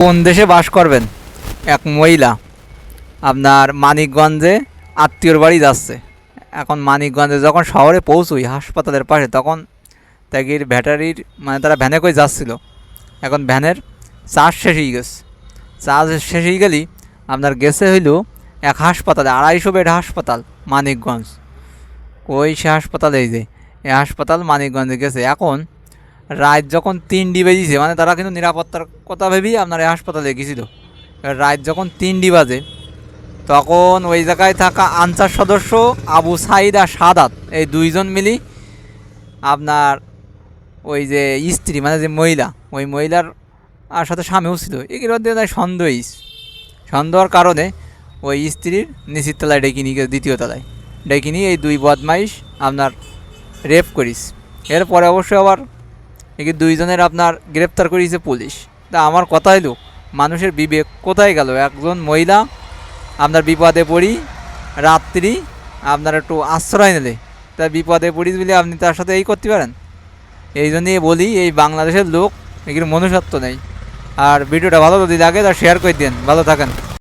কোন দেশে বাস করবেন? এক মহিলা আপনার মানিকগঞ্জে আত্মীয়র বাড়ি যাচ্ছে। এখন মানিকগঞ্জে যখন শহরে পৌঁছই হাসপাতালের পাশে, তখন তাগির ব্যাটারির মানে তারা ভ্যানে করে যাচ্ছিল। এখন ভ্যানের চার্জ শেষ হয়ে গেছে। চার্জ শেষ হয়ে গেলেই আপনার গেছে হইল এক হাসপাতালে, 250 বেড হাসপাতাল মানিকগঞ্জ। ওই সে হাসপাতালে এই হাসপাতাল মানিকগঞ্জে গেছে। এখন রাত যখন 3টি বেজেছে, মানে তারা কিন্তু নিরাপত্তার কথা ভেবেই আপনার এই হাসপাতালে গেছিল। রাত যখন 3টি বাজে, তখন ওই জায়গায় থাকা আনসার সদস্য আবু সাইদ আর সাদাত, এই দুইজন মিলি আপনার ওই যে স্ত্রী মানে যে মহিলা, ওই মহিলার আর সাথে স্বামীও ছিল, এগুলোর দিয়ে সন্দেহের কারণে ওই স্ত্রীর নিচের তলায় ডেকে নিয়ে গেছে, দ্বিতীয় তলায় ডেকে নিয়ে এই দুই বদমাইশ আপনার রেপ করিস। এরপরে অবশ্যই আবার এই দুইজনের আপনার গ্রেপ্তার করিয়েছে পুলিশ। তা আমার কথা হলো, মানুষের বিবেক কোথায় গেল? একজন মহিলা আপনার বিপদে পড়ি রাত্রি আপনার একটু আশ্রয় নিলে, তা বিপদে পড়ি বলে আপনি তার সাথে এই করতে পারেন? এই জন্যই বলি, এই বাংলাদেশের লোক এগুলো মনুষ্যত্ব নেই। আর ভিডিওটা ভালো যদি লাগে তা শেয়ার করে দেন। ভালো থাকেন।